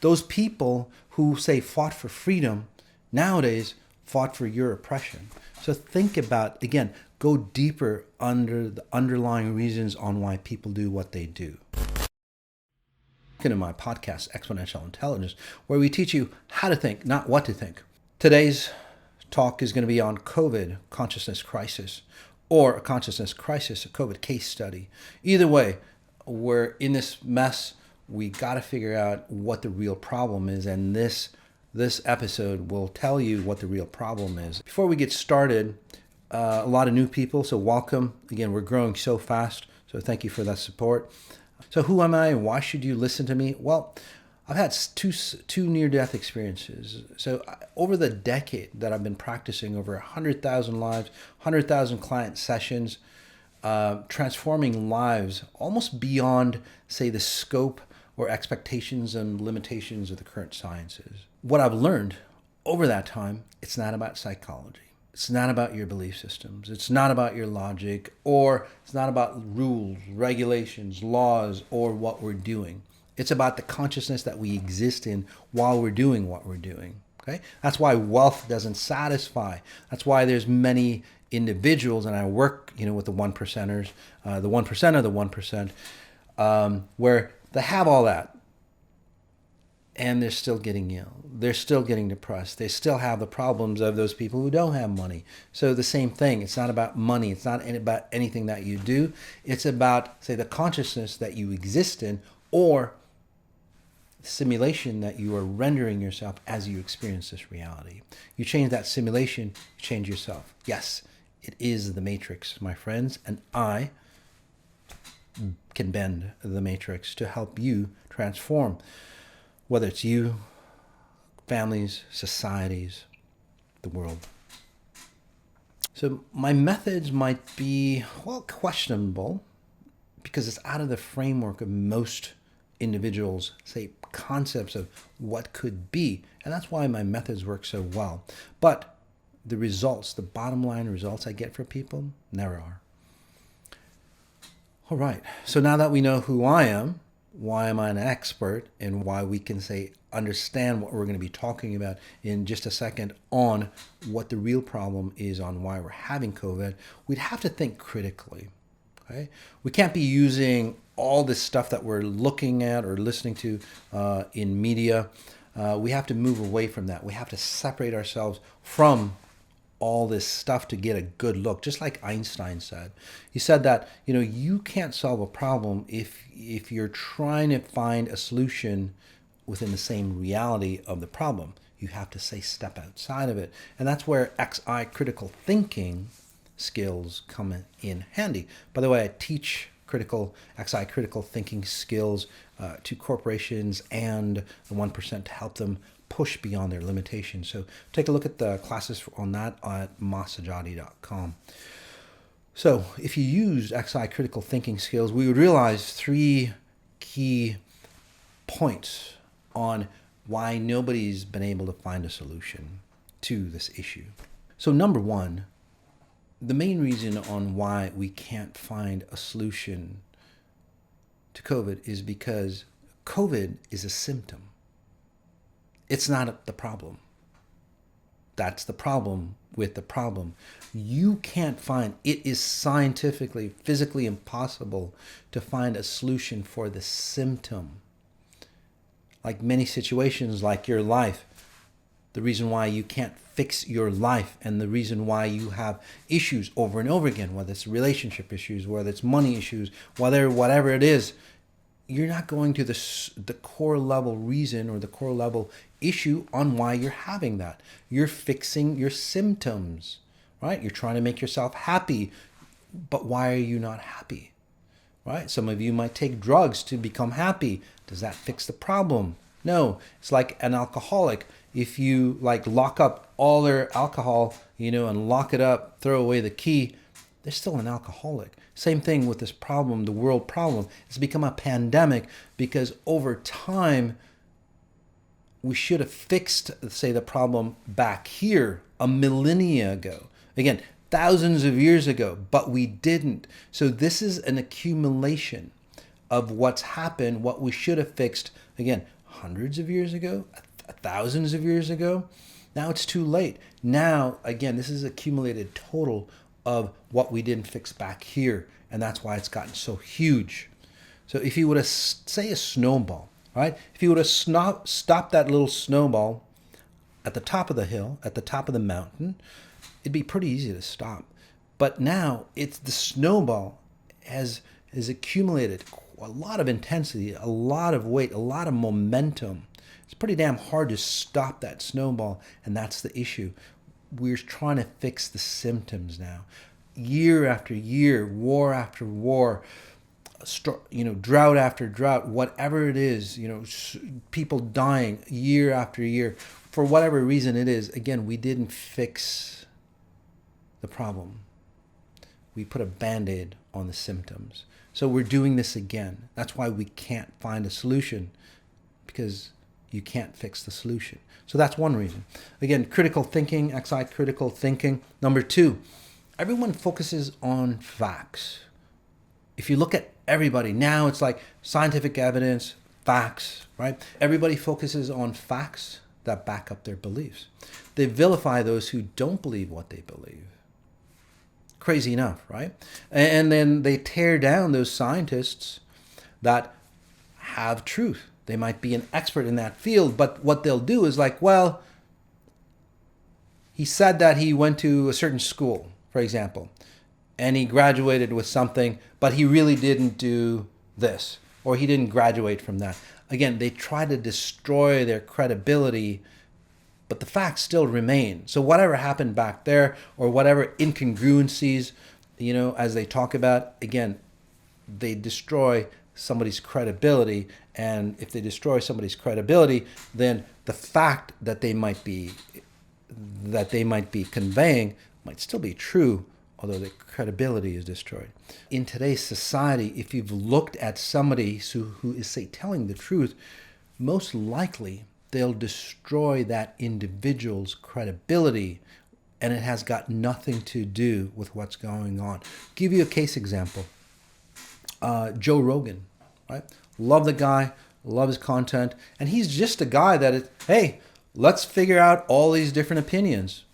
Those people who say fought for freedom nowadays fought for your oppression. So think about, again, go deeper under the underlying reasons on why people do what they do. In my podcast, Exponential Intelligence, where we teach you how to think, not what to think. Today's talk is going to be on COVID, consciousness crisis, or a consciousness crisis, a COVID case study. Either way, we're in this mess. We got to figure out what the real problem is, and this episode will tell you what the real problem is. Before we get started, a lot of new people, so welcome. Again, we're growing so fast, so thank you for that support. So who am I and why should you listen to me? Well, I've had two near-death experiences. So over the decade that I've been practicing, over 100,000 lives, 100,000 client sessions, transforming lives almost beyond, say, the scope or expectations and limitations of the current sciences. What I've learned over that time, it's not about psychology. It's not about your belief systems. It's not about your logic, or it's not about rules, regulations, laws, or what we're doing. It's about the consciousness that we exist in while we're doing what we're doing. Okay? That's why wealth doesn't satisfy. That's why there's many individuals, and I work, with the 1%ers, the 1% of the 1%, where they have all that, and they're still getting ill. They're still getting depressed. They still have the problems of those people who don't have money. So the same thing. It's not about money. It's not about anything that you do. It's about, say, the consciousness that you exist in, or the simulation that you are rendering yourself as you experience this reality. You change that simulation, you change yourself. Yes, it is the matrix, my friends, and I can bend the matrix to help you transform. Whether it's you, families, societies, the world. So my methods might be, questionable, because it's out of the framework of most individuals, say, concepts of what could be. And that's why my methods work so well. But the results, the bottom line results I get for people, never are. All right. So now that we know who I am, why am I an expert, and why we can, say, understand what we're going to be talking about in just a second on what the real problem is, on why we're having COVID, we'd have to think critically. Okay? We can't be using all this stuff that we're looking at or listening to in media. We have to move away from that. We have to separate ourselves from all this stuff to get a good look. Just like Einstein said. He said that, you can't solve a problem if you're trying to find a solution within the same reality of the problem. You have to, say, step outside of it. And that's where XI critical thinking skills come in handy. By the way, I teach XI critical thinking skills to corporations and the 1% to help them push beyond their limitations. So take a look at the classes on that at masati.com. So if you used XI critical thinking skills, we would realize three key points on why nobody's been able to find a solution to this issue. So number one, the main reason on why we can't find a solution to COVID is because COVID is a symptom. It's not the problem. That's the problem with the problem. You can't find, it is scientifically, physically impossible to find a solution for the symptom. Like many situations, like your life, the reason why you can't fix your life and the reason why you have issues over and over again, whether it's relationship issues, whether it's money issues, whatever it is, you're not going to the core level reason or the core level issue on why you're having that. You're fixing your symptoms, right? You're trying to make yourself happy, but why are you not happy, right? Some of you might take drugs to become happy. Does that fix the problem? No. It's like an alcoholic. If you lock up all their alcohol, and lock it up, throw away the key, they're still an alcoholic. Same thing with this problem, the world problem. It's become a pandemic because over time, we should have fixed, say, the problem back here a millennia ago. Again, thousands of years ago, but we didn't. So this is an accumulation of what's happened, what we should have fixed, again, hundreds of years ago, thousands of years ago. Now it's too late. Now, again, this is accumulated total of what we didn't fix back here, and that's why it's gotten so huge. So if you would have, say, a snowball, right? If you would have stopped that little snowball at the top of the hill, at the top of the mountain, it'd be pretty easy to stop. But now it's the snowball has accumulated a lot of intensity, a lot of weight, a lot of momentum. It's pretty damn hard to stop that snowball, and that's the issue. We're trying to fix the symptoms now. Year after year, war after war, drought after drought, whatever it is, people dying year after year, for whatever reason it is. Again, we didn't fix the problem. We put a Band-Aid on the symptoms. So we're doing this again. That's why we can't find a solution, because you can't fix the solution. So that's one reason. Again, critical thinking, critical thinking. Number two, everyone focuses on facts. If you look at everybody, now it's like scientific evidence, facts, right? Everybody focuses on facts that back up their beliefs. They vilify those who don't believe what they believe. Crazy enough, right? And then they tear down those scientists that have truth. They might be an expert in that field, but what they'll do is like, well, he said that he went to a certain school, for example, and he graduated with something, but he really didn't do this, or he didn't graduate from that. Again, they try to destroy their credibility, but the facts still remain. So whatever happened back there, or whatever incongruencies, as they talk about, again, they destroy somebody's credibility. And if they destroy somebody's credibility, then the fact that they might be conveying might still be true, although the credibility is destroyed. In today's society, if you've looked at somebody who is, say, telling the truth, most likely they'll destroy that individual's credibility, and it has got nothing to do with what's going on. Give you a case example. Joe Rogan, right? Love the guy, love his content, and he's just a guy that hey, let's figure out all these different opinions.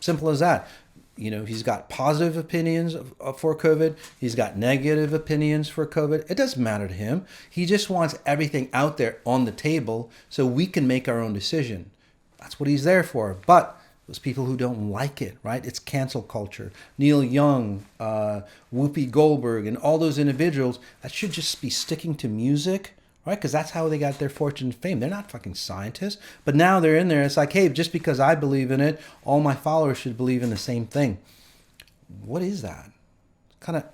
Simple as that. He's got positive opinions for COVID. He's got negative opinions for COVID. It doesn't matter to him. He just wants everything out there on the table so we can make our own decision. That's what he's there for. But those people who don't like it, right? It's cancel culture. Neil Young, Whoopi Goldberg, and all those individuals that should just be sticking to music, right? Because that's how they got their fortune and fame. They're not fucking scientists. But now they're in there. It's like, hey, just because I believe in it, all my followers should believe in the same thing. What is that?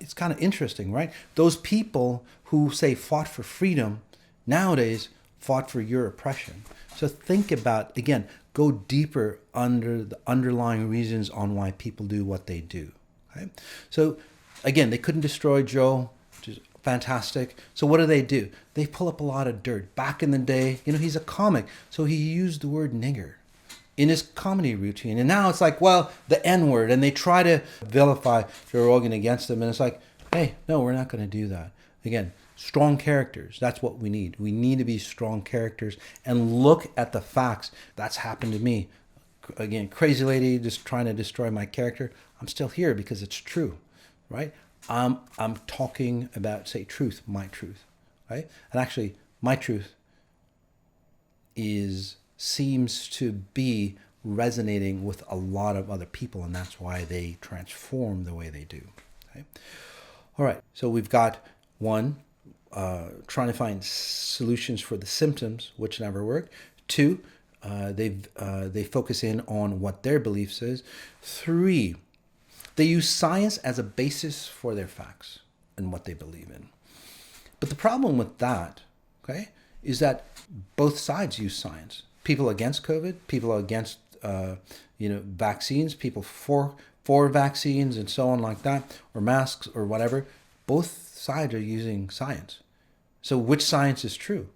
It's kind of interesting, right? Those people who say fought for freedom nowadays fought for your oppression. So think about, again, go deeper under the underlying reasons on why people do what they do. Okay? So again, they couldn't destroy Joe, which is fantastic. So what do? They pull up a lot of dirt. Back in the day, he's a comic, so he used the word nigger in his comedy routine. And now it's like, well, the N-word, and they try to vilify Joe Rogan against him. And it's like, hey, no, we're not going to do that. Again, strong characters. That's what we need. We need to be strong characters and look at the facts. That's happened to me. Again, crazy lady just trying to destroy my character. I'm still here because it's true, right? I'm talking about, say, truth, my truth, right? And actually, my truth seems to be resonating with a lot of other people, and that's why they transform the way they do. Okay? All right, so we've got one, trying to find solutions for the symptoms, which never work. Two, they focus in on what their beliefs is. Three, they use science as a basis for their facts and what they believe in. But the problem with that, okay, is that both sides use science. People against COVID, people against vaccines, people for vaccines and so on like that, or masks or whatever. Both sides are using science. So which science is true?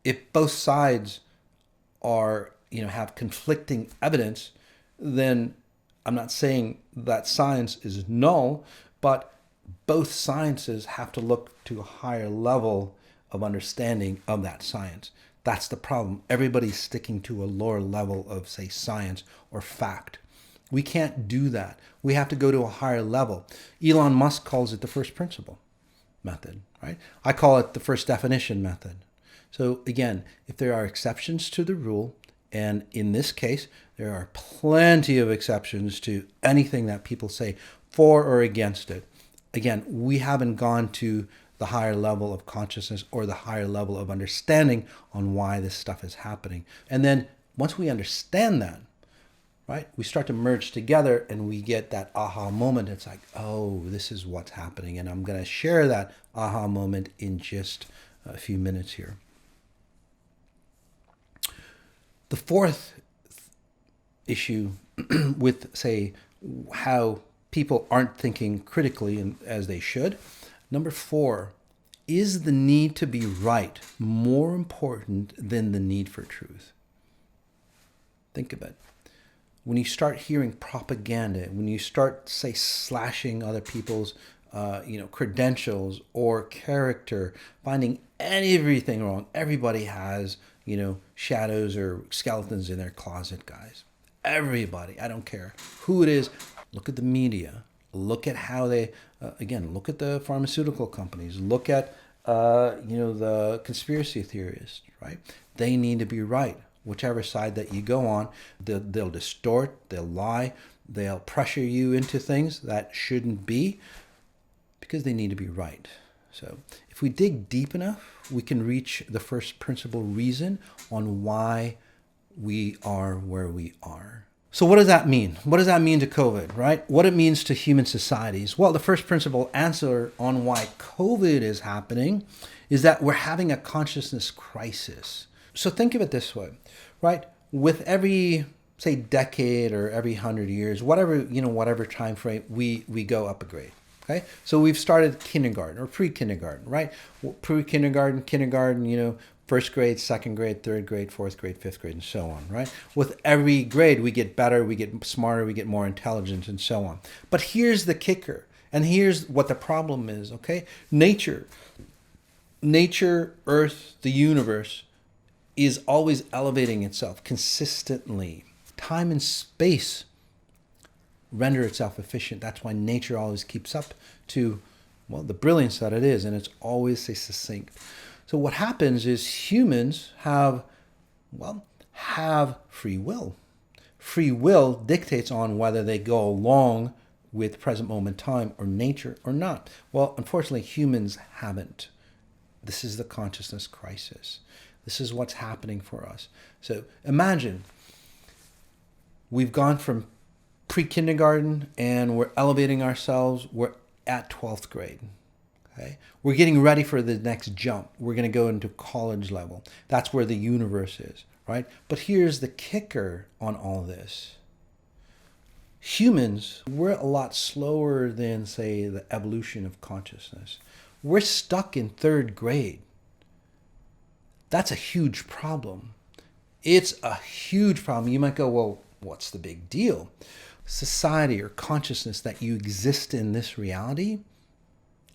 If both sides are, have conflicting evidence, then I'm not saying that science is null, but both sciences have to look to a higher level of understanding of that science. That's the problem. Everybody's sticking to a lower level of, say, science or fact. We can't do that. We have to go to a higher level. Elon Musk calls it the first principle method, right? I call it the first definition method. So again, if there are exceptions to the rule, and in this case, there are plenty of exceptions to anything that people say for or against it. Again, we haven't gone to the higher level of consciousness or the higher level of understanding on why this stuff is happening. And then once we understand that, right, we start to merge together and we get that aha moment. It's like, oh, this is what's happening. And I'm going to share that aha moment in just a few minutes here. The fourth issue with, say, how people aren't thinking critically as they should. Number 4, is the need to be right more important than the need for truth? Think of it. When you start hearing propaganda, when you start, say, slashing other people's credentials or character, finding everything wrong. Everybody has, shadows or skeletons in their closet, guys. Everybody. I don't care who it is. Look at the media. Look at how they, look at the pharmaceutical companies. Look at, the conspiracy theorists, right? They need to be right. Whichever side that you go on, they'll distort, they'll lie, they'll pressure you into things that shouldn't be because they need to be right. So if we dig deep enough, we can reach the first principle reason on why we are where we are. So what does that mean? What does that mean to COVID, right? What it means to human societies? Well, the first principle answer on why COVID is happening is that we're having a consciousness crisis. So think of it this way, right? With every, say, decade or every 100 years, whatever time frame, we go up a grade. Okay, so we've started kindergarten or pre-kindergarten, right? Pre-kindergarten, kindergarten, first grade, second grade, third grade, fourth grade, fifth grade, and so on, right? With every grade, we get better, we get smarter, we get more intelligent, and so on. But here's the kicker, and here's what the problem is, okay? Nature, Earth, the universe, is always elevating itself consistently. Time and space render itself efficient. That's why nature always keeps up to, the brilliance that it is, and it's always succinct. So what happens is humans have free will. Free will dictates on whether they go along with present moment time or nature or not. Well, unfortunately, humans haven't. This is the consciousness crisis. This is what's happening for us. So imagine we've gone from pre-kindergarten and we're elevating ourselves. We're at 12th grade. Okay? We're getting ready for the next jump. We're going to go into college level. That's where the universe is, right? But here's the kicker on all this. Humans, we're a lot slower than, say, the evolution of consciousness. We're stuck in 3rd grade. That's a huge problem. It's a huge problem. You might go, well, what's the big deal? Society or consciousness that you exist in this reality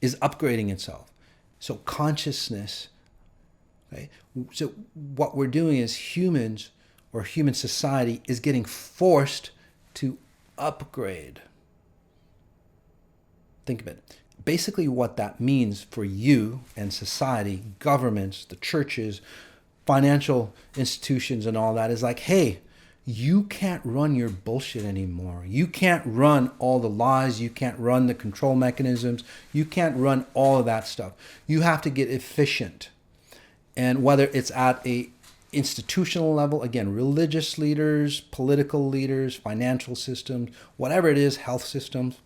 is upgrading itself. So consciousness, okay? So what we're doing is humans or human society is getting forced to upgrade. Think of it. Basically what that means for you and society, governments, the churches, financial institutions and all that is like, hey, you can't run your bullshit anymore. You can't run all the lies. You can't run the control mechanisms. You can't run all of that stuff. You have to get efficient. And whether it's at a institutional level, again, religious leaders, political leaders, financial systems, whatever it is, health systems,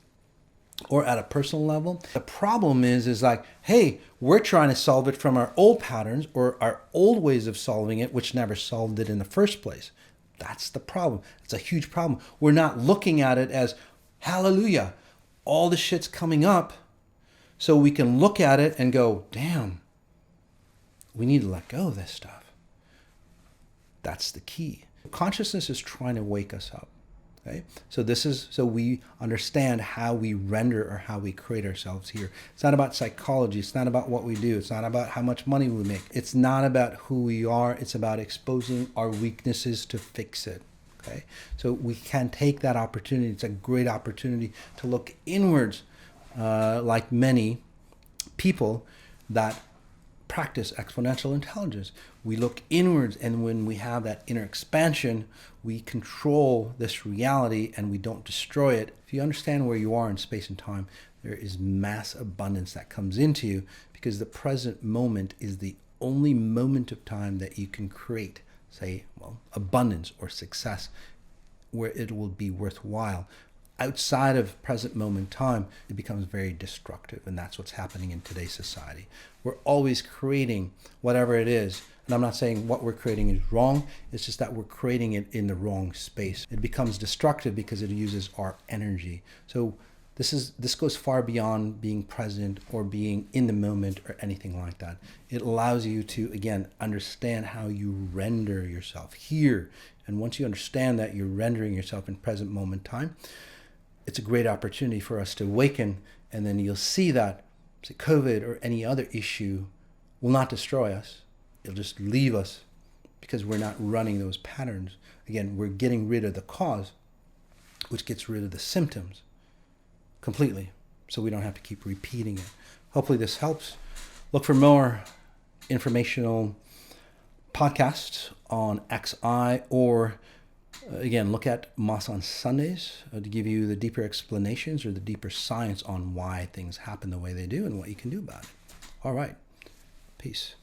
or at a personal level, the problem is like, hey, we're trying to solve it from our old patterns or our old ways of solving it, which never solved it in the first place. That's the problem. It's a huge problem. We're not looking at it as, hallelujah, all the shit's coming up, so we can look at it and go, damn, we need to let go of this stuff. That's the key. Consciousness is trying to wake us up. Okay, so we understand how we render or how we create ourselves here. It's not about psychology. It's not about what we do. It's not about how much money we make. It's not about who we are. It's about exposing our weaknesses to fix it. Okay, so we can take that opportunity. It's a great opportunity to look inwards, like many people that practice exponential intelligence. We look inwards, and when we have that inner expansion, we control this reality and we don't destroy it. If you understand where you are in space and time, there is mass abundance that comes into you, because the present moment is the only moment of time that you can create, say, abundance or success, where it will be worthwhile. Outside of present moment time, it becomes very destructive, and that's what's happening in today's society. We're always creating whatever it is, and I'm not saying what we're creating is wrong, it's just that we're creating it in the wrong space. It becomes destructive because it uses our energy. So this goes far beyond being present or being in the moment or anything like that. It allows you to, again, understand how you render yourself here. And once you understand that you're rendering yourself in present moment time, it's a great opportunity for us to awaken, and then you'll see that say COVID or any other issue will not destroy us. It'll just leave us, because we're not running those patterns. Again, we're getting rid of the cause, which gets rid of the symptoms completely, so we don't have to keep repeating it. Hopefully this helps. Look for more informational podcasts on XI, or again, look at Moss on Sundays to give you the deeper explanations or the deeper science on why things happen the way they do and what you can do about it. All right. Peace.